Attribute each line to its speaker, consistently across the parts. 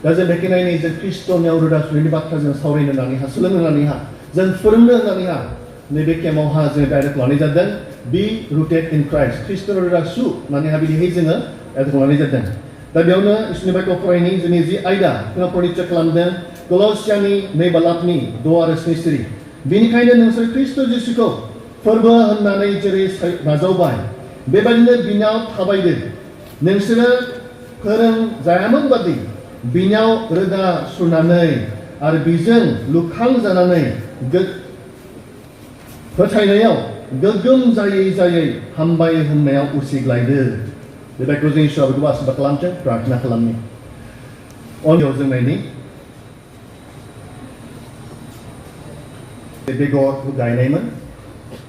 Speaker 1: दा जों बेखिनिनो जों ख्रिस्ट'नियाव रोदा सुनायनि बाथ्रा जों सावरायनो होननानैहा सोलोंनो होननानैहा जों फोरोंनो होननानैहा नैबे केम्पआवहा जों डाइरेक्ट लानाय जादों बी रुटेड इन क्राइस्ट ख्रिस्ट'नि रोदा सु होननानैहा बिदिहाय जोङो डाइरेक्ट लानाय जादों दा बेयावनो इसोरनि बाइबेल फरायनायनि जोंनि जि आयदा जोङो परिचय खालामदों कलसियानि 2 बालाबनि 6 आरो 7 बेनिखायनो नोंसोर ख्रिस्ट' जिसुखौ फोरबो होननानै जेरै नाजावबाय बेबायदिनो बिनाव थाबायदों नोंसोरो फोरोंजायामोन बादि बिनाव रोदा सुनानै आरो बिजों लुखांजानानै फोथायनायाव गोग्गोम जायै हामबाय होननायाव उसिग्लायदो बेबायदिखौ जों इसोरा बेखौ आसा खालामथों प्रार्थना खालामनि अनयाव जों नायनि बेगरखौ गायनायमोन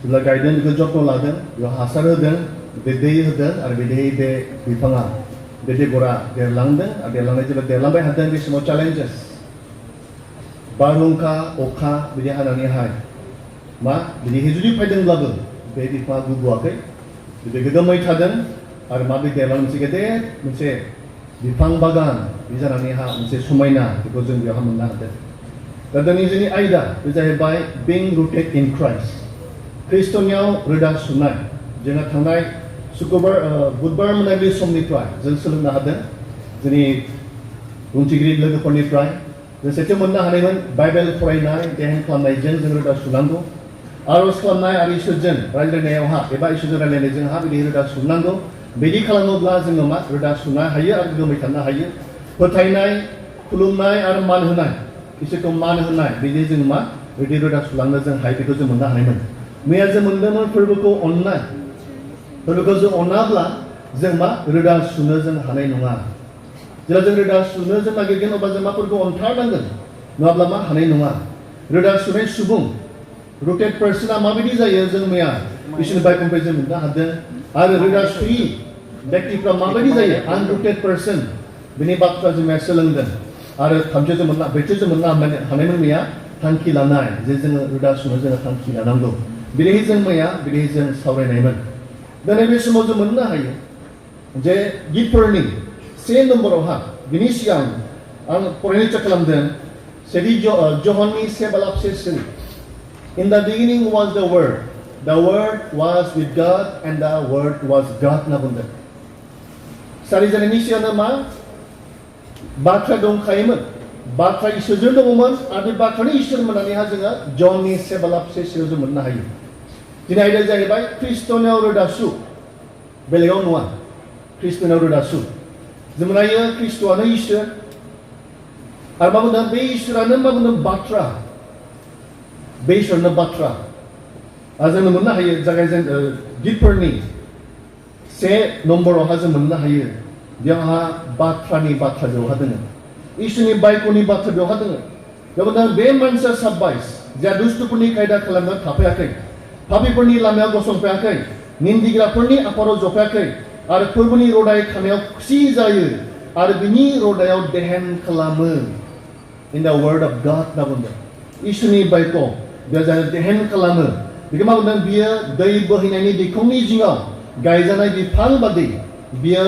Speaker 1: जेब्ला गायदों बेखौ जत्न लादों बेयाव हासार होदों बे दै होदों आरो बिदिहाय बे बिफाङा बे बेगरा देरलांदों आरो देरलांनाय जेब्ला देरलांबाय थादों बे समाव चेलेन्जेस बारहुंखा अखा बिदि हानानैहाय मा बिदिहाय जुदि फैदोंब्लाबो बे बिफाङा गुबुवाखै बिदि गोग्गोमै थादों आरो मा बे देरलां मोनसे गेदेर मोनसे बिफां बागान बे जानानैहा मोनसे समायना बेखौ जों बेयावहा मोननो हादों दा दिनै जोंनि आयदा बे जाहैबाय being rooted in Christ ख्रिस्ट'नियाव रोदा सुनाय जोंहा थांनाय सुक्रबार बुधबार मोनाबिलि समनिफ्राय जों सोलोंनो हादों जोंनि बुंथिगिरि लोगोफोरनिफ्राय जों सेथियाव मोननो हानायमोन बाइबेल फरायनाय ध्यान खालामनायजों जों रोदा सुनांगौ आरज खालामनाय आरो इसोरजों रायज्लायनायावहा एबा इसोरजों रायज्लायनायजोंहा बिदि रोदा सुनांगौ बिदि खालामोब्ला जोङो मा रोदा सुनो हायो आरो गोग्गोमै थानो हायो फोथायनाय खुलुमनाय आरो मान होनाय इसोरखौ मान होनाय बिदि जों मा बिदि रोदा सुलांनो जों हायो बेखौ जों मोननो हानायमोन मैया जों मोनदोंमोन फोरबोखौ अननाय फोरबोखौ जों अनाब्ला जों मा रोदा सुनो जों हानाय नङा जेब्ला जों रोदा सुनो जों नागिरगोन अब्ला जों मा फोरबोखौ अनथारनांगोन नङाब्ला मा हानाय नङा रोदा सुनाय सुबुं रुटेड पार्सना माबायदि जायो जों मैया इसोरनि बाइबेलनिफ्राय जों मोननो हादों आरो रोदा सुयि व्यक्तिफ्रा माबायदि जायो आनरुटेड पार्सन बिनि बाथ्रा जों मैया सोलोंदों आरो थामथियाव जों मोननो ब्रैथियाव जों मोननो हानायमोन मैया थांखि लानाय जे जोङो रोदा सुनो जोङो थांखि लानांगौ बिदिहाय जों मैया बिदिहाय जों सावरायनायमोन दिनै बे समाव जों मोननो हायो जे गितफोरनि 1 नम्बरावहा बिनि सिगां आं फरायनाय खालामदों जहननि 1 बालाब 7 In the beginning was the Word was with God and the Word was God होनना बुंदों सारिजानायनि सिगांनो मा बाथ्रा दंखायोमोन बाथ्रा इसोरजों दङमोन आरो बे बाथ्रानि इसोर मोननानैहा जोङो जहननि 1 बालाब 7 जों मोननो हायो दिनै आयदाया जाहैबाय ख्रिस्ट'नियाव रोदा सु बेलेगाव नङा ख्रिस्ट'नियाव रोदा सु जों नायो ख्रिस्ट'आनो इसोर आरो मा बुंदों बे इसोरानो मा बुंदों बाथ्रा बे इसोरनो बाथ्रा आरो जों मोननो हायो जागायजेन गितफोरनि 1 नम्बरावहा जों मोननो हायो बेयावहा बाथ्रानि बाथ्रा बेवहा दङ इसोरनि बाइकनि बाथ्रा बेवहा दङ बेयाव बे मानसिया साब्बाय जाय दुष्टफोरनि खायदा खालामनो थाफायाखै पापिफोरनि लामायाव गसंफायाखै निन्दिग्राफोरनि आफादाव जफायाखै आरो फोरबोनि रदाय खानायाव खुसि जायो आरो बिनि रदायाव देहेन खालामो in the word of God होनना बुंदों इसोरनि बाइकआव बेयाव जाय देहेन खालामो बेखौ मा बुंदों बियो दै बोहैनायनि दैखरनि जिङाव गायजानाय बिफां बादि बियो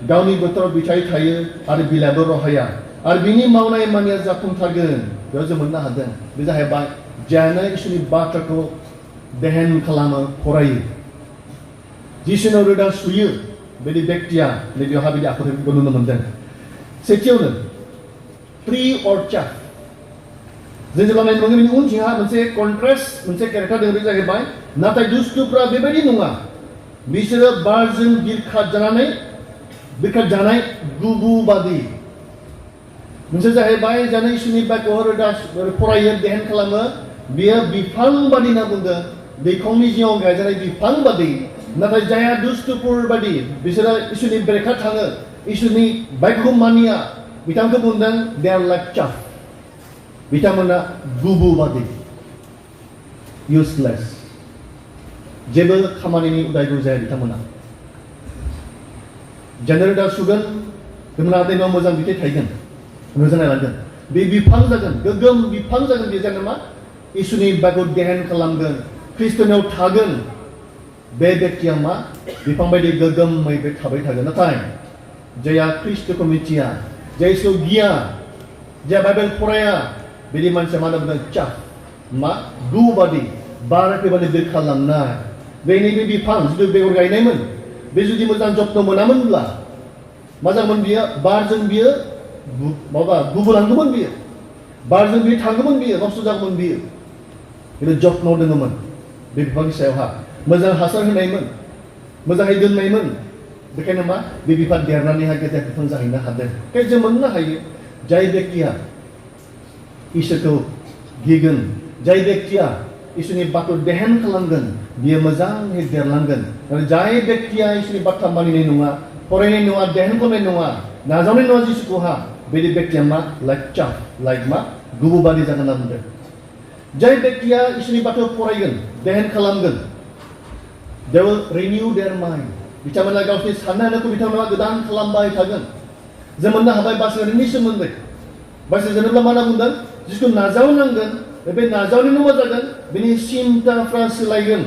Speaker 1: गावनि बोथोराव बिथाइ थायो आरो बिलाइबो रहाया आरो बिनि मावनाय मानिया जाफुंथारगोन बेयाव जों मोननो हादों बे जाहैबाय जायानो इसोरनि बाथ्राखौ देहेन खालामो फरायो जिसुनाव रोदा सुयो बिदि व्यक्तिया नैबेयावहा बिदि आखुथायफोरखौ नुनो मोनदों सेथियावनो प्रि अर चाफ जों जेब्ला नायनो मोनो बिनि उनथिंहा मोनसे कन्ट्रास्ट मोनसे केरेक्टार दङ बे जाहैबाय नाथाय दुष्टफ्रा बेबायदि नङा बिसोरो बारजों बिरखारजानाय गुबु बादि मोनसे जाहैबाय जानो इसोरनि बाइबेलाव रोदा फरायो देहेन खालामो बियो बिफां बादि होनना बुंदों दैखरनि जिङाव गायजानाय बिफां बादि नाथाय जायहा दुष्टफोर बादि बिसोरो इसोरनि बेरेखा थाङो इसोरनि बाइबेलखौ मानिया बिथांखौ बुंदों दे आर लाइक चाफ बिथांमोना गुबु बादि इउजलेस जेबो खामानिनि उदायगु जाया बिथांमोना जानो रोदा सुगोन बिथांमोना दैमाव मोजां बिथाइ थायगोन मोजां नायलांगोन बे बिफां जागोन गोग्गोम बिफां जागोन बे जागोन मा इसोरनि बाइबेलखौ देहेन खालामगोन ख्रिस्ट'नियाव थागोन बे व्यक्तिया मा बिफां बायदि गोग्गोमै बे थाबाय थागोन नाथाय जायहा ख्रिस्ट'खौ मिथिया जाय इसोरखौ गिया जे बाइबेल फराया बिदि मानसिया मा होनना बुंदों चाफ मा गु बादि बार फैबानो बिरखारलांनाय बेनि बे बिफां जुदि बेगर गायनायमोन बे जुदि मोजां जत्न मोनामोनब्ला मा जागौमोन बियो बारजों बियो माबा गुबुलांगौमोन बियो बारजों बियो थांगौमोन बियो नस्थ' जागौमोन बियो खिन्थु जत्न दङमोन बे बिफांनि सायावहा मोजां हासार होनायमोन मोजाङै दोननायमोन बेखायनो मा बे बिफां देरनानैहाय गेदेर बिफां जाहैनो हादों बेखायनो जों मोननो हायो जाय बेक्तिया इसोरखौ गिगोन जाय बेक्तिया इसोरनि बाथ्राखौ देहेन खालामगोन बियो मोजाङै देरलांगोन आरो जाय बेक्तिया इसोरनि बाथ्रा मानिनाय नङा फरायनाय नङा देहेन खालामनाय नङा नाजावनाय नङा जिसुखौहा बिदि बेक्तिया मा लाइक चाफ लाइक मा गुबु बादि जागोन होनना बुंदों जाय बेक्तिया इसोरनि बाथ्राखौ फरायगोन देहेन खालामगोन they will renew their mind बिथांमोना गावसोरनि साननाय हनायखौ बिथांमोना गोदान खालामबाय थागोन जों मोननो हाबाय बासिजानायनि सोमोन्दै बासिजानोब्ला मा होनना बुंदों जिसुखौ नाजावनांगोन बे नाजावनायनि मा जागोन बिनि सिन्ताफ्रा सोलायगोन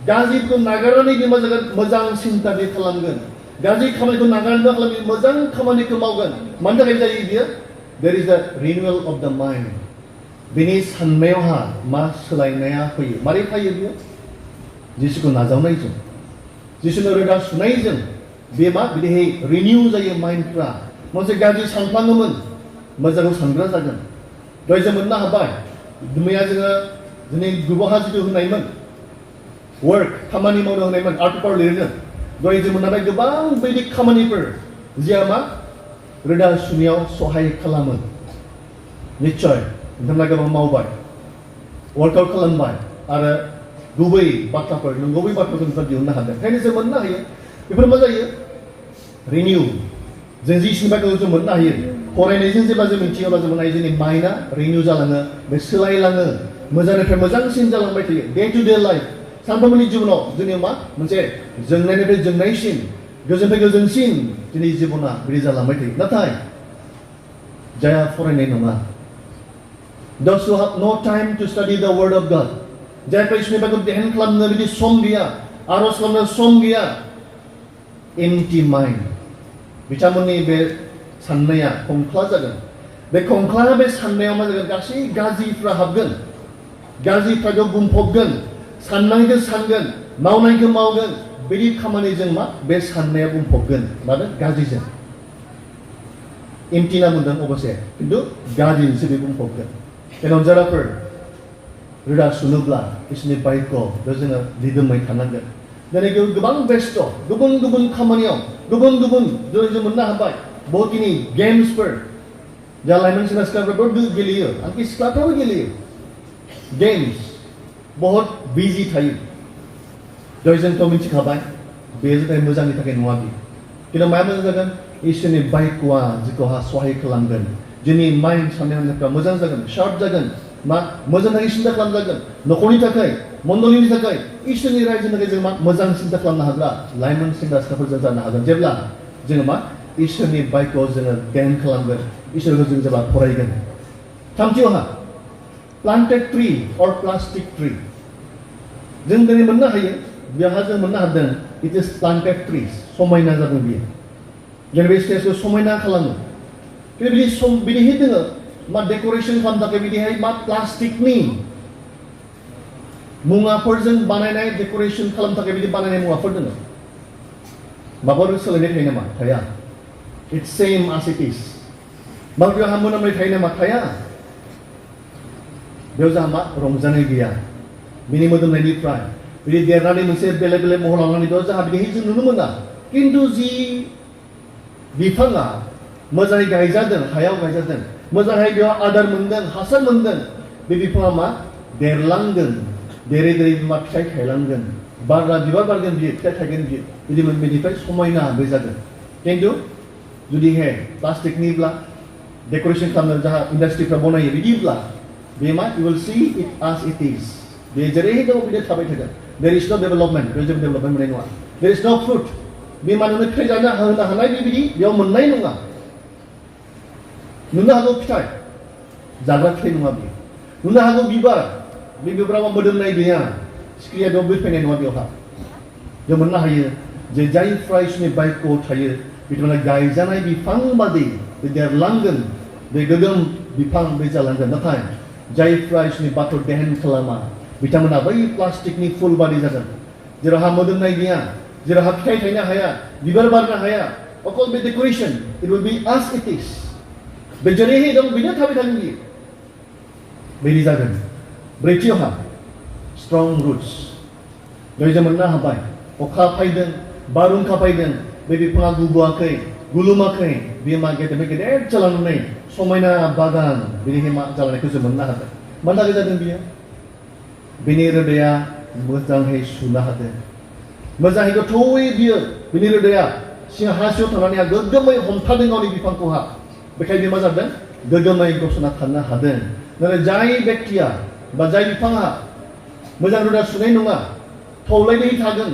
Speaker 1: गाज्रिखौ नागारनानै बे मा जागोन मोजां सिन्ता बे खालामगोन गाज्रि खामानिखौ नागारनानै मा खालामगोन मोजां खामानिखौ मावगोन मानि थाखाय जायो बियो there is the renewal of the mind बिनि साननायावहा मा सोलायनाया फैयो मारै फैयो बियो जिसुखौ नाजावनायजों जिसुनो रोदा सुनायजों बे मा बिदिहाय रिनिउ जायो माइन्डफ्रा मोनसे गाज्रि सानफ्लाङोमोन मोजांखौ सानग्रा जागोन दहाय जों मोननो हाबाय मैया जोङो दिनै गुबुहा जिथु होनायमोन वर्क खामानि मावनो होनायमोन आर्टिकल लिरनो दहाय जों मोननो हाबाय गोबां बायदि खामानिफोर जिया मा रोदा सुनायाव सहाय खालामो निश्चय नोंथांमोना गोबां मावबाय वर्कआउट खालामबाय आरो गुबै बाथ्राफोर नंगुबै बाथ्राफोरखौ नोंथाङा दिहुननो हादों ओंखायनो जों मोननो हायो बेफोर मा जायो रिनिउ जों जि सिनेमाखौ जों मोननो हायो फरायनायजों जेब्ला जों मिथियो अब्ला जों मोननो हायो जोंनि माइन्डआ रिनिउ जालाङो बे सोलायलाङो मोजांनिफ्राय मोजांसिन जालांबाय थायो डे टु डे लाइफ सानफ्रोमबोनि जिबनाव जोंनि मा मोनसे जोंनायनिफ्राय जोंनायसिन गोजोननिफ्राय गोजोनसिन जोंनि जिबना बिदि जालांबाय थायो नाथाय जायहा फरायनाय नङा those who have no time to study the word of God जायफोर इसोरनिफ्राय देहेन खालामनो बिदि सम गैया आरज खालामनो सम गैया एम्पटी माइन्ड बिथांमोननि बे साननाया खंख्ला जागोन बे खंख्ला बे साननायाव मा जागोन गासै गाज्रिफ्रा हाबगोन गाज्रिफ्रा बुंफबगोन साननायखौ सानगोन मावनायखौ मावगोन बिदि खामानिजों मा बे साननाया बुंफबगोन माने गाज्रिजों एम्पटी ना मोनदों अबसे खिन्थु गाज्रिजोंसो बे बुंफबगोन अनजाराफोर रोदा सुनोब्ला इसोरनि बाइकआव जोङो दिदोमै थानांगोन दिनै गोबां बेस्थ गुबुन गुबुन खामानियाव गुबुन गुबुन जों मोननो हाबाय बहुतखिनि गेम्सफोर जा लाइमोन सेंग्रा सिख्लाफोरबो गेलेयो आंखि सिख्लाफ्राबो गेलेयो गेम्स बहुत बिजि थायो दहाय जोंथ' मिथिखाबाय बे जाबाय मोजांनि थाखाय नङा बि खिन्थु माया मोजां जागोन इसोरनि बाइकआ जोंखौहा सहाय खालामगोन जोंनि माइन्ड साननाय हनायफ्रा मोजां जागोन शार्प जागोन मा मोजां थाखाय सिन्था खालामजागोन न'खरनि थाखाय मण्डलिनि थाखाय इसोरनि रायजोनि थाखाय जों मा मोजां सिन्था खालामनो हाग्रा लाइमोन सेंग्रा सिख्लाफोर जानो हागोन जेब्ला जोङो मा इसोरनि बाइकआव जोङो ध्यान खालामगोन इसोरखौ जों जेब्ला फरायगोन थामथियावहा प्लान्टेड ट्री अर प्लास्टिक ट्री जों दिनै मोननो हायो बेवहा जों मोननो हादों इट इज प्लान्टेड ट्रिज समायना जादों बियो जों बे स्टेजखौ समायना खालामो खिन्थु बिदिहाय दोङो मा डेक'रेसन खालामनो थाखाय बिदिहाय मा प्लास्टिकनि मुवाफोरजों बानायनाय डेक'रेसन खालामनो थाखाय बिदि बानायनाय मुवाफोर दङ माबाफोर सोलायनाय थायो नामा थाया इट्स सेम आस इट इज माबा बेवहा मोनामनाय थायो नामा थाया बेयाव जोंहा मा रंजानाय गैया बिनि मोदोमनायनिफ्राय बिदि देरनानै मोनसे बेलेग बेलेग महर लानानै दं जोंहा बिदिहाय जों नुनो मोना खिन्थु जि बिफाङा मोजाङै गायजादों हायाव गायजादों मोजाङै बेयाव आदार मोनदों हासार मोनदों बे बिफाङा मा देरलांगोन देरै देरै मा फिथाइ थायलांगोन बारना बिबार बारगोन बियो फिथाइ थायगोन बियो बिदि बेनिफ्राय समायना बे जागोन खिन्थु जुदिहाय प्लास्टिकनिब्ला डेक'रेसन खालामनो जाहा इन्डास्ट्रिफ्रा बनायो बिदिब्ला बे मा इउ विल सी इट आस इट इज बे जेरै दं बिदि थाबाय थागोन देर इज न' डेभेलपमेन्ट बेयाव जेबो डेभेलपमेन्ट मोननाय नङा देर इज न' फ्रुट बे मानोना फिथाइ जानो होनो हानाय बेबायदि बेयाव मोननाय नङा नुनो हागौ फिथाइ जाग्रा फिथाइ नङा बेयो नुनो हागौ बिबार बे बिबाराव मोदोमनाय गैया सिखिरिया बेयाव फैनाय नङा बेवहा जों मोननो हायो जे जायफ्रा इसोरनि बाइकआव थायो बिथांमोना गायजानाय बिफां बादि देरलांगोन बे गोगोम बिफां बे जालांगोन नाथाय जायफ्रा इसोरनि बाथौ देहेन खालामा बिथांमोना बै प्लास्टिकनि फुल बादि जागोन जेरावहा मोदोमनाय गैया जेरावहा फिथाइ थायनो हाया बिबार बारनो हाया अकल बे decoration it will be as it is बे जेरैहाय दं बिनो थाबाय थागोन बियो बेदि जागोन ब्रैथियावहा स्ट्रं रुट्स दहाय जों मोननो हाबाय अखा फैदों बारहुंखा फैदों बे बिफाङा गुबुआखै गुलुमाखै बेयो मा गेदेर जालांनानै समायना बागान बिनिहाय मा जालांनायखौ जों मोननो हादों मानि थाखाय जादों बियो बिनि रोदाया मोजाङै सुनो हादों मोजाङै गोथौयै बियो बिनि रोदाया सिं हा सिङाव थांनानै गोग्गोमै हमथादों गावनि बिफांखौहा बेखायनो बे मा जादों गोग्गोमै गसंना थानो हादों नाथाय जाय बेक्तिया बा जाय बिफाङा मोजां रोदा सुनाय नङा थौलायनाय थागोन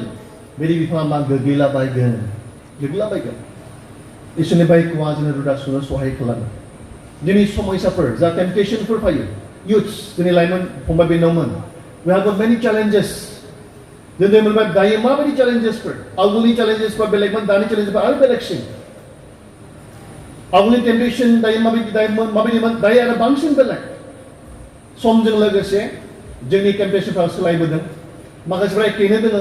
Speaker 1: बेनि बिफाङा मा गोग्लैलाबायगोन इसोरनि बायख'आ जोंनो रोदा सुनो सहाय खालामो दिनै समयसाफोर जा टेम्पटेसनफोर फैयो youths जोंनि लाइमोन फंबाय बिनानावमोन we have got many challenges जों मोनबाय दायो माबायदि challengesफोर आवगोलनि challengesफोरा बेलेगमोन दानि challengesफोरा आरो बेलेगसिन आवगोलनि टेम्पटेसन दायो माबायदिमोन दायो आरो बांसिन बेलेग समजों लोगोसे जोंनि टेम्पटेसनफ्रा सोलायबोदों माखासेफ्रा एखेनो दङ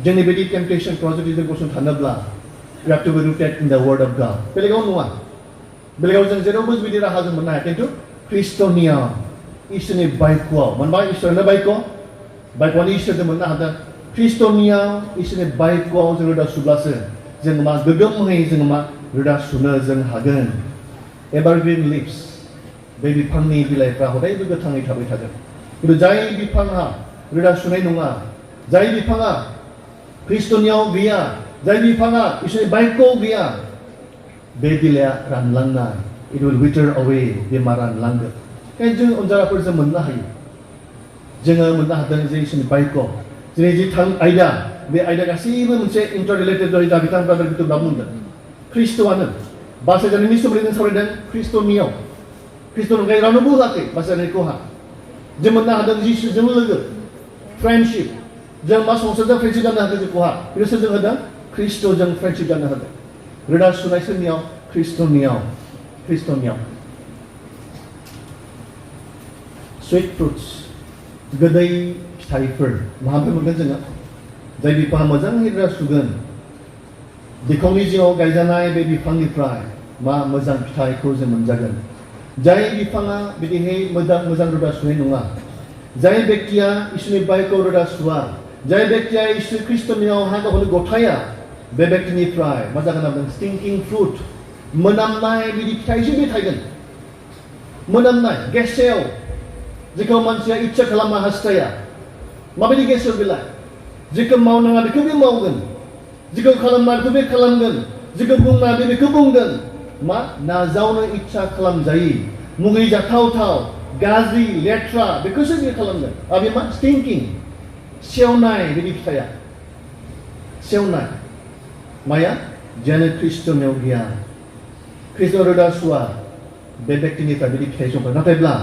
Speaker 1: जोंनि बायदि टेम्पटेसनफ्राव जुदि जों गसंना थानोब्ला we have to be rooted in the word of God बेलेगाव नङा बेलेगाव जों जेरावबो बिदि राहा जों मोननो हाया खिन्थु ख्रिस्ट'नियाव इसोरनि बायख'आव मोनबा इसोरनो बायख'आनो इसोरजों मोननो हादों ख्रिस्ट'नियाव इसोरनि बायख'आव जों रोदा सुब्लासो जों मा गोग्गोमै जों मा रोदा सुनो जों हागोन एभारग्रीन लिभ्स बे बिफांनि बिलाइफ्रा हदायबो गोथाङै थाबाय थागोन खिन्थु जाय बिफाङा रोदा सुनाय नङा जाय बिफाङा ख्रिस्ट'नियाव गैया जाय बिफाङा इसोरनि बायख'आव गैया बे बिलाइआ रानलांनाय it will wither away बे मा रानलांगोन ओंखायनो जों अनजाराफोर मोननो हायो जोङो मोननो हादों जे इसोरनि बायख' दिनै जि आयदा बे आयदा गासैबो मोनसे इन्टाररिलेटेड दा बिथां ब्रादार बिथांमोना बुंदों ख्रिस्ट'आनो बासायजानायनि सोमोन्दै जों सावरायदों ख्रिस्ट'नियाव ख्रिस्ट'नि अनगायै रावनोबो होआखै बासायनायखौहा जों मोननो हादों जिसुजों लोगो फ्रेन्डशिप जों मा संसारजों फ्रेन्डशिप जानो हादों जोंखौहा बेखौ सोरजों होदों ख्रिस्ट'जों फ्रेन्डशिप जानो हादों रोदा सुनाय सोरनियाव ख्रिस्ट'नियाव स्वीट फ्रुट्स गोदै फिथाइफोर माहाबा मोनगोन जोङो जाय बिफाङा मोजाङै रोदा सुगोन बिखावनि जिउआव गायजानाय बे बिफांनिफ्राय मा मोजां फिथाइखौ जों मोनजागोन जाय बिफाङा बिदिहाय मोजां रोदा सुनाय नङा जाय बेक्तिया इसोरनि बायखौ रोदा सुवा जाय बेक्तिया इसोर ख्रिस्ट'नियाव हा गावखौनो गथाया बे बेक्तिनिफ्राय मा जागोन होनदों स्टिंकिं फ्रुट मोनामनाय बिदि फिथाइसो बे थायगोन मोनामनाय गेसाव जेखौ मानसिया इच्छा खालामा हास्थाया माबायदि गेसाव बेलाय जेखौ मावनाङा बेखौ बे मावगोन जेखौ खालामनाङा बेखौ बे खालामगोन जेखौ बुंनाङा बेखौ बुंगोन मा नाजावनो इच्छा खालामजायि मुगै जाथावथाव गाज्रि लेथ्रा बेखौसो बियो खालामगोन आरो बे मा स्टिंकिं सेवनाय बिदि फिथाइया सेवनाय माया जेनो ख्रिस्ट'नियाव गैया ख्रिस्ट'आव रोदा सुवा बे बेक्तिनिफ्राय बिदि फिथाइ संगोन नाथायब्ला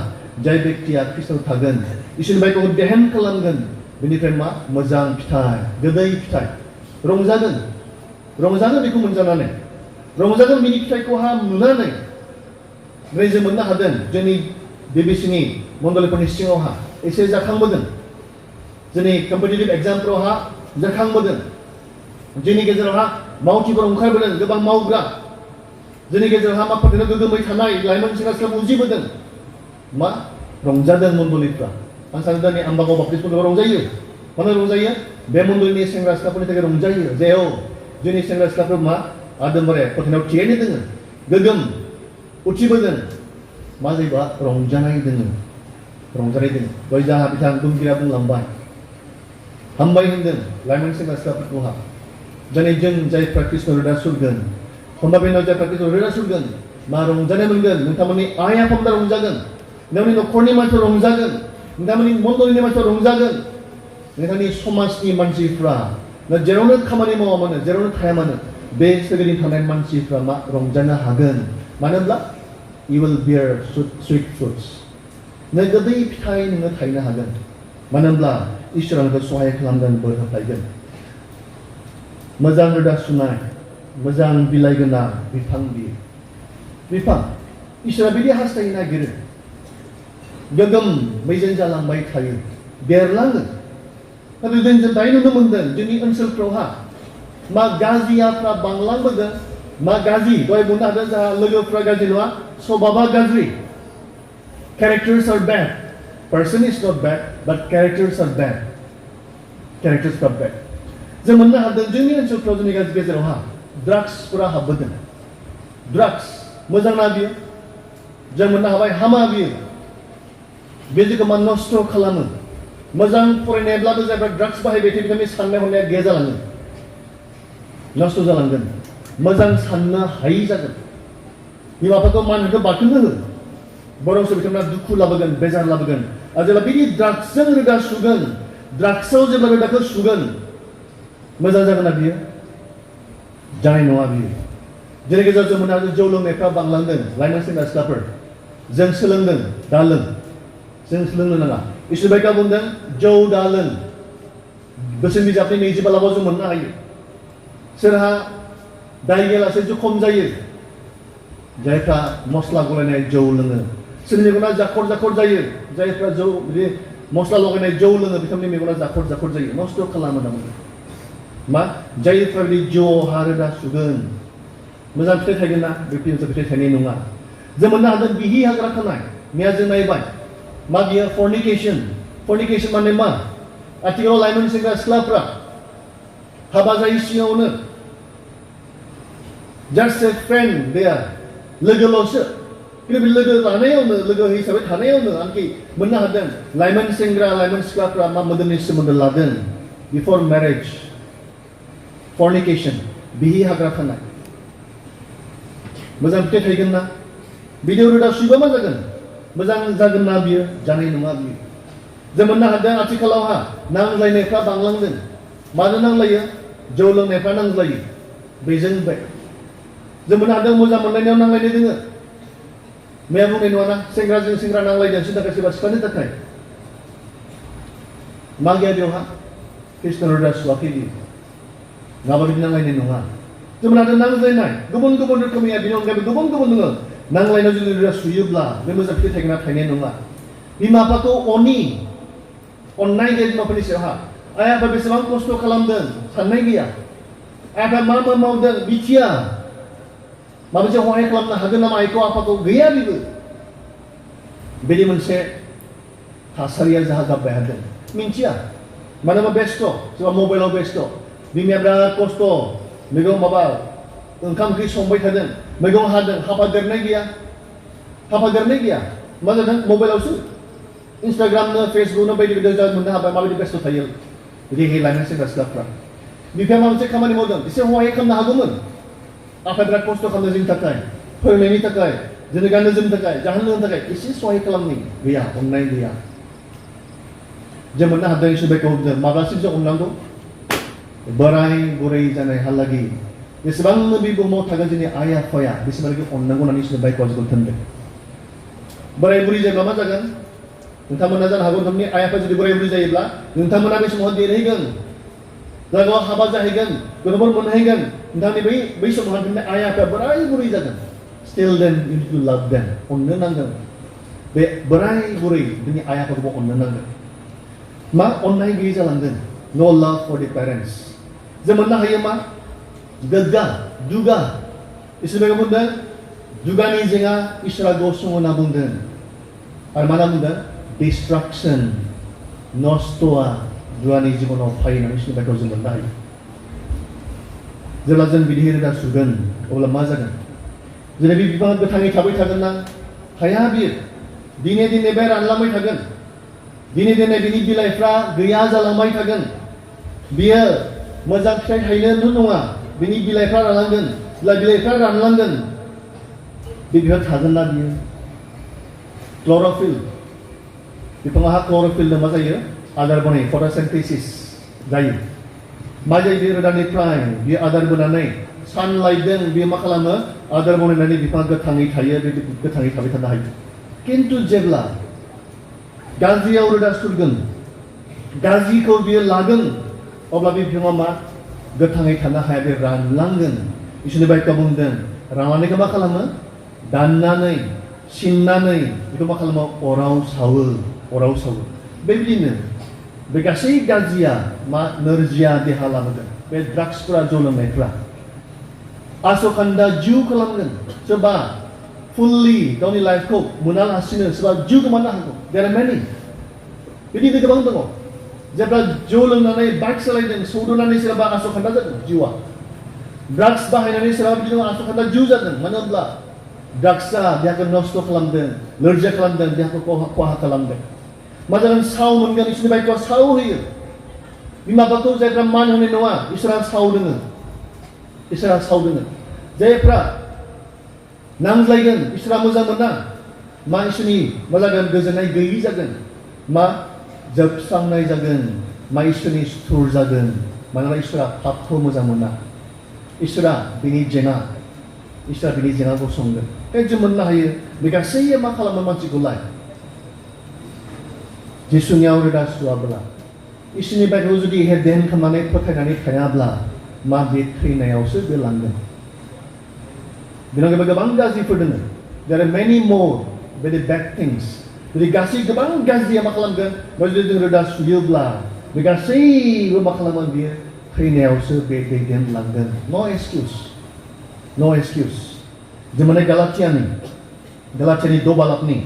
Speaker 1: जाय बेक्तिया ख्रिस्ट'आव थागोन इसोरनि बायखौ देहेन खालामगोन बेनिफ्राय मा मोजां फिथाइ गोदै फिथाइ रंजागोन बेखौ मोनजानानै रंजागोन बिनि फिथाइखौहा नुनानै दिनै जों मोननो हादों जोंनि BBCनि मण्डलिफोरनि सिङावहा एसे जाखांबोदों जोंनि कम्पिटिटिभ एग्जामफ्रावहा जाखांबोदों जोंनि गेजेरावहा मावथिफोर ओंखारबोदों गोबां मावग्रा जोंनि गेजेरावहा मा फोथायनो गोगोमै थानाय लाइमोन सेंग्रा सिख्ला उजिबोदों मा रंजादों मण्डलिफ्रा आं सानो दिनै आम्बागाव बाप्तिस्मआव रंजायो मानो रंजायो बे मण्डलिनि सेंग्रा सिख्लाफोरनि थाखाय रंजायो जे जोंनि सेंग्रा सिख्लाफोर मा आदमबारे फोथायनायाव थियैनो दोङो गोगोम उथिबोदों मा जायोबा रंजानाय दोङो दय जाहा बिथां बुंगिरिया बुंलांबाय हामबाय होनदों लाइमोन सेंग्रा सिख्लाफोरखौहा दिनै जों जायफ्रा ख्रिस्ट'नि रोदा सुरगोन होमबा बेनाव जायफ्रा ख्रिस्ट'नि रोदा सुरगोन मा रंजानाय मोनगोन नोंथांमोननि आइ आफामोना रंजागोन नोंथांनि न'खरनि मानसिफोर रंजागोन नोंथांमोननि मण्डलिनि मानसिफोर रंजागोन नोंथांनि समाजनि मानसिफ्रा जेरावनो खामानि मावा मानो जेरावनो थाया मानो बे सोरगिदिं थानाय मानसिफ्रा मा रंजानो हागोन मानो होनब्ला you will bear sweet fruits नों गोदै फिथाइ नोङो थायनो हागोन मानो होनब्ला इसोरा नोंखौ सहाय खालामगोन बोर होफैगोन मोजां रोदा सुनाय मोजां बिलाइ गोनां बिफां इसोरा बिदि हास्थायनो नागिरो गोगोम मैजों जालांबाय थायो देरलाङो नाथाय जों दायो नुनो मोनदों जोंनि ओनसोलफ्रावहा मा गाज्रियाफ्रा बांलांबोदों मा गाज्रि दहाय बुंनो हादों जोंहा लोगोफ्रा गाज्रि नङा स्वभाबा गाज्रि characters are bad person is not bad but characters are bad characters are bad जों मोननो हादों जोंनि ओनसोलफ्राव जोंनि गेजेरावहा ड्राग्सफोरा हाबबोदों ड्राग्स मोजां ना बियो जों मोननो हाबाय हामा बियो बे जोंखौ मा नस्थ' खालामो मोजां फरायनायब्लाबो जायफ्रा ड्राग्स बाहायबाय थायो बिथांनि साननाय हनाया गैया जालाङो नस्थ' जालांगोन मोजां साननो हायि जागोन बिमा बिफाखौ मान होनो बारखोनो हो बरंसो बिथांमोना दुखु लाबोगोन बेजार लाबोगोन आरो जेब्ला बिदि ड्राग्सजों रोदा सुगोन ड्राग्सआव जेब्ला रोदाखौ सुगोन मोजां जागोन ना बियो जानाय नङा बियो जेरै गेजेराव जों मोननो हादों जौ लोंनायफ्रा बांलांदों लाइमोन सेंग्रा सिख्लाफोर जों सोलोंदों दा लों जों सोलोंनो नाङा इसोर बायदिया बुंदों जौ दा लों बोसोन बिजाबनि 20 बालाबाव जों मोननो हायो सोरहा दाय गैयालासे जखम जायो जायफ्रा मस्ला गलायनाय जौ लोङो सोरनि मेगना जाखर जाखर जायो जायफ्रा जौ बिदि मस्ला लगायनाय जौ लोङो बिथांनि मेगना जाखर जाखर जायो नस्थ' खालामो ना मा जायफ्रा बिदि जौहा रोदा सुगोन मोजां फिथाइ थायगोन ना बे फिथाइ थायनाय नङा जों मोननो हादों बिहि हाग्रा खानाय मैया जों नायबाय मा बियो फर्निकेशन माने मा आथिखालाव लाइमोन सेंग्रा सिख्लाफ्रा हाबा जायै सिगाङावनो जास्ट ए फ्रेन्ड देयार लोगोल'सो खिन्थु बे लोगो लानायावनो लोगो हिसाबै थानायावनो आंखि मोननो हादों लाइमोन सेंग्रा लाइमोन सिख्लाफ्रा मा मोदोमनि सोमोन्दो लादों बिफर मेरेज फर्निकेशन बिहि हाग्रा खानाय मोजां फिथाइ थायगोन ना बिदियाव रोदा सुयोबा मा जागोन मोजां जागोन ना बियो जानाय नङा बियो जों मोननो हादों आथिखालावहा नांज्लायनायफ्रा बांलांदों मानो नांलायो जौ लोंनायफ्रा नांज्लायो बेजों बे जों मोननो हादों मोजां मोनलायनायाव नांलायनाय दोङो मैया बुंनाय नङाना सेंग्राजों सेंग्रा नांलायदों सोरनि थाखाय सोरबा सिख्लानि थाखाय मा गैया बेवहा कृष्ण रोदा सुवाखै बियो नङाबा बिदि नांलायनाय नङा जों मोननो हादों नांज्लायनाय गुबुन गुबुन रोखोमनि बिनि अनगायैबो गुबुन गुबुन दङ नांलायनायाव जुदि रोदा सुयोब्ला बे मोजां फिथाइ थायगोन ना थायनाय नङा बिमा बिफाखौ अननाय गैया बिमाफोरनि सायावहा आइ आफा बेसेबां खस्थ' खालामदों साननाय गैया आइ आफा मा मा मावदों मिथिया माबा मोनसे सहाय खालामनो हागोन नामा आइखौ आफाखौ गैया बेबो बिदि मोनसे थासारिया जाहा जाबाय हादों मिथिया मानोबा बेस्थ' सोरबा मबाइलाव बेस्थ' बिमाया बिराद खस्थ' मैगं माबा ओंखाम ओंख्रि संबाय थादों मैगं हादों हाफा देरनाय गैया मा जादों मबाइलावसो इन्सटाग्रामनो फेसबुकनो बायदि बायदि मोननो हाबाय माबायदि बेस्थ' थायो रेहे लाइमोन सेंग्रा सिख्लाफ्रा बिफाया माबा मोनसे खामानि मावदों एसे सहाय खालामनो हागौमोन आफाया बिराद खस्थ' खालामदों जोंनि थाखाय फोरोंनायनि थाखाय जोंनि गाननो जोमनो थाखाय जाहोन लोंनो थाखाय एसे सहाय खालामनि गैया अननाय गैया जों मोननो हादों इसोर बायदिखौ हमदों माब्लासिम जों अननांगौ बोराय बुरै जानायहालागै जेसेबांनो बे बुहुमाव थागोन जोंनि आइ आफाया बेसेबांखि अननांगौ होननानै इसोर बायदिखौ जों थोनदों बोराय बुरै जायोब्ला मा जागोन नोंथांमोना जानो हागौ नोंथांनि आइ आफा जुदि बोराय बुरै जायोब्ला नोंथांमोना बे समाव देरहैगोन जायगायाव हाबा जाहैगोन गथ'फोर मोनहैगोन नोंथांनि बै समाव नोंथांनि आइ आफाया बोराय बुरै जागोन स्टिल देन इउ टु लाभ देम अननो नांगोन बे बोराय बुरै जोंनि आइ आफाखौबो अननो नांगोन मा अननाय गैयै जालांदों नो लाभ फर दि पेरेन्टस जों मोननो हायो मा दुगा इसोर बुंदों दुगानि जेंना इसोरा गसं होनना बुंदों आरो मा होनना बुंदों डिस्ट्राक्सन नस्थ'आ दुगानि जिबनाव फैयो होननानै इसोर बायदिखौ जों मोननो हायो जेब्ला जों बिदि रोदा सुगोन अब्ला मा जागोन जेरै बे बिफाङा गोथाङै थाबाय थागोन ना हाया बियो दिने दिने बे रानलांबाय थागोन दिने दिने बिनि बिलाइफ्रा गैया जालांबाय थागोन बियो मोजां फिथाइ थायनोथ' नङा बिनि बिलाइफ्रा रानलांगोन बिलाइफ्रा रानलांगोन बे बिफां थागोन ना बियो क्ल'र'फिल बिफाङा क्ल'र'फिलजों मा जायो आदार बनायो फट'सिन्थेसिस जायो मा जायो बे रोदानिफ्राय बियो आदार बोनानै सानलाइटजों बियो मा खालामो आदार बनायनानै बिफाङा गोथाङै थायो बे गोथाङै थाबाय थानो हायो खिन्थु जेब्ला गाज्रियाव रोदा सुरगोन गाज्रिखौ बियो लागोन अब्ला बे बिफाङा मा गोथाङै थानो हाया बे रानलांगोन इसोरनि बायदिया बुंदों रानलांनायखौ मा खालामो दाननानै सिननानै बेखौ मा खालामो अराव सावो बेबायदिनो बे गासै गाज्रिया मा नोरजिया देहा लाबोगोन बे ड्राग्सफोरा जौ लोंनायफ्रा आसखान्दा जिउ खालामगोन सोरबा फुल्लि गावनि लाइफखौ मोनालासिनो सोरबा जिउ गोमानो हागौ देयर आर मेनि बिदिनो गोबां दङ जेब्ला जौ लोंनानै बाइक सालायदों सौदुनानै सोरबा आसखान्दा जादों जिउआ ड्राग्स बाहायनानै सोरबा बिदिनो आसखान्दा जिउ जादों मानो होनब्ला ड्राग्सआ देहाखौ नस्थ' खालामदों नोरजिया खालामदों देहाखौ खहा खालामदों मा जागोन साव मोनगोन इसोरनि बाइकआव साव होयो बिमा बिफाखौ जायफ्रा मान होनाय नङा इसोरा साव दोङो जायफ्रा नांज्लायगोन इसोरा मोजां मोना मा इसोरनि मा जागोन गोजोननाय गैयि जागोन मा जोबस्रांनाय जागोन मा इसोरनि सुथुर जागोन मानोना इसोरा पापखौ मोजां मोना इसोरा बिनि जेंनाखौ संगोन जों मोननो हायो बे गासैया मा खालामो मानसिखौलाय जिसुनियाव रोदा सुवाब्ला इसोरनि बाइकखौ जुदि हेदेन खालामनानै फोथायनानै थायाब्ला मा बे थैनायावसो बे लांगोन बेनाव गोबां गाज्रिफोर दङ there are many more very bad things जुदि गासै गोबां गाज्रिया मा खालामगोन जुदि जों रोदा सुयोब्ला बे गासैबो मा खालामो बियो थैनायावसो बे दैदेनलांगोन no excuse जों माने गालातियानि 2 बालाबनि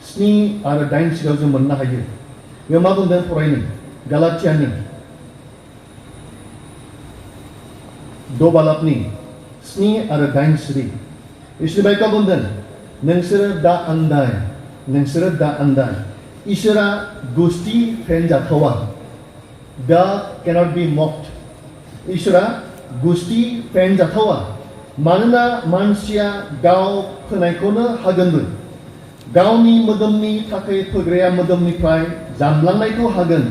Speaker 1: 7 आरो 8 सिगाव जों मोननो हायो बेयाव मा बुंदों फरायनो गालातियानि 2 बालाबनि 7 आरो 8 सिरि इसोर बाइकआ बुंदों नोंसोरो दा आन्दाय इसोरा गुस्थि फेनजाथावा God cannot be mocked इसोरा गुस्थि फेनजाथावा मानोना मानसिया गाव फोनायखौनो हागोनबो गावनि मोदोमनि थाखाय फोग्राया मोदोमनिफ्राय जामलांनायखौ हागोन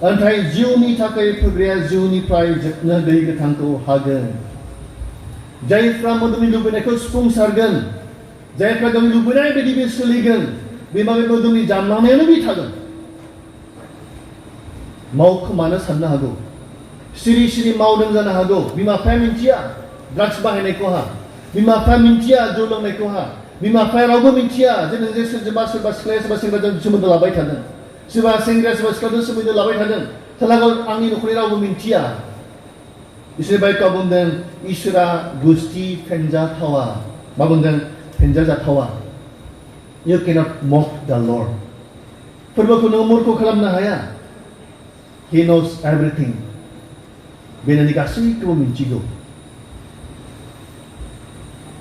Speaker 1: नाथाय जिउनि थाखाय फोग्राया जिउनिफ्राय जोबनो गैयै गोथांखौ हागोन जायफ्रा मोदोमनि लुबैनायखौ सुफुंसारगोन जायफ्रा गावनि लुबैनाय बायदि बे सोलिगोन बे माबे मोदोमनि जामलांनायानो बे थागोन मावखोमानो साननो हागौ सिरि मावदों जानो हागौ बिमा बिफाया मिन्थिया ड्राग्स बाहायनायखौहा बिमा बिफाया मिन्थिया जौ लोंनायखौहा बिमा बिफाया रावबो मिन्थिया जे नों जे सोरबा सिख्लाया सोरबा सेंग्राजों सोमोन्दो लाबाय थादों सोरबा सेंग्राया सोरबा सिख्लाजों सोमोन्दो लाबाय थादों सालागौ आंनि न'खरनि रावबो मिन्थिया इसोर बाइकआ बुंदों इसोरा गुस्थि फेनजाथावा मा बुंदों फेनजाजाथावा You cannot mock the Lord फोरबोखौ नों मूर्ख खालामनो हाया He knows everything बे नोंनि गासैखौबो मिन्थिगौ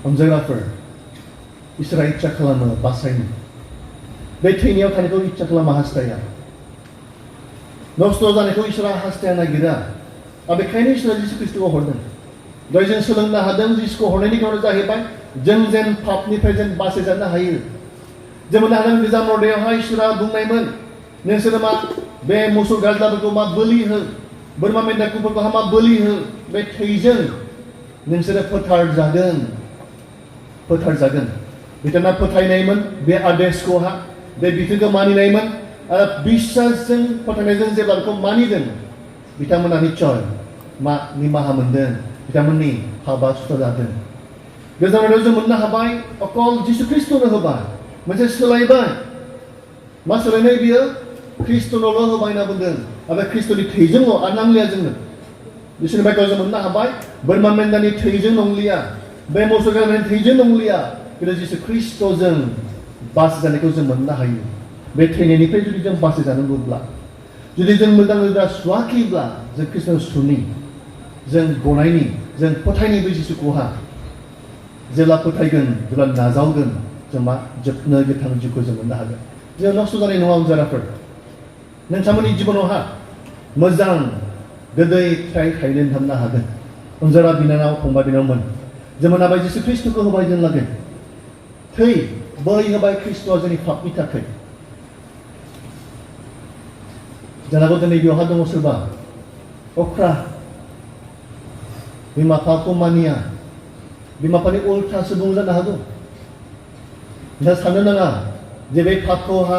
Speaker 1: अनजायग्राफोर इसोरा इच्छा खालामो बासायनो बे थैनायाव थानायखौ इच्छा खालामा हास्थाया नस्थ' जानायखौ इसोरा हास्थाया नागिरा आरो बेखायनो इसोरा जिसु ख्रिस्ट'खौ हरदों दहाय जों सोलोंनो हादों जिसुखौ हरनायनि खारना जाहैबाय जों जेन पापनिफ्राय जों बासायजानो हायो जों मोननो हादों गोजाम अर्दायावहाय इसोरा बुंनायमोन नोंसोरो मा बे मोसौ गाज्लाफोरखौ मा बोलि हो बोरमा मेन्दाखौफोरखौ मा बोलि हो बे थैजों नोंसोरो फोथारजागोन बिथाङा फोथायनायमोन बे आदेशखौहा बे बिथोनखौ मानिनायमोन आरो बिश्वासजों फोथायनायजों जेब्ला बेखौ मानिदों बिथांमोना निश्चय मा निमाहा मोनदों बिथांमोननि हाबा सुथा जादों गोजाम अर्दायाव जों मोननो हाबाय अकल जिसु ख्रिस्ट'नो होबाय मोनसे सोलायबाय मा सोलायनाय बियो ख्रिस्ट'नोल' होबाय होनना बुंदों आरो ख्रिस्ट'नि थैजोंल' आरो नांलिया जोंनो बिसोरनि बाइकआव जों मोननो हाबाय बोरमा मेन्दानि थैजों नंलिया बे मोसौ गायनायनि थैजों नंलिया किन्तु जिसु ख्रिस्ट'जों बासायजानायखौ जों मोननो हायो बे थैनायनिफ्राय जुदि जों बासायजानांगौब्ला जुदि जों मोजां रोदा सुवाखैब्ला जों ख्रिस्ट'नि सुथुरनि जों गनायनि जों फोथायनि बे जिसुखौहा जेब्ला फोथायगोन जेब्ला नाजावगोन जों मा जोबनो गोथां जिउखौ जों मोननो हागोन जों नस्थ' जानाय नङा अनजाराफोर नोंथांमोननि जिबनावहा मोजां गोदै फिथाइ थायनो थांनो हागोन अनजारा बिनानाव फंबाय बिनानावमोन जों मोननो हाबाय जिसु ख्रिस्ट'खौ होबाय जों लागै थै बै होबाय ख्रिस्ट'आ जोंनि पापनि थाखाय जानांगौ दिनै बेवहा दङ सोरबा अख्रा बिमा बिफाखौ मानिया बिमा बिफानि उल्था सुबुं जानो हागौ दा साननो नाङा जे बे पापखौहा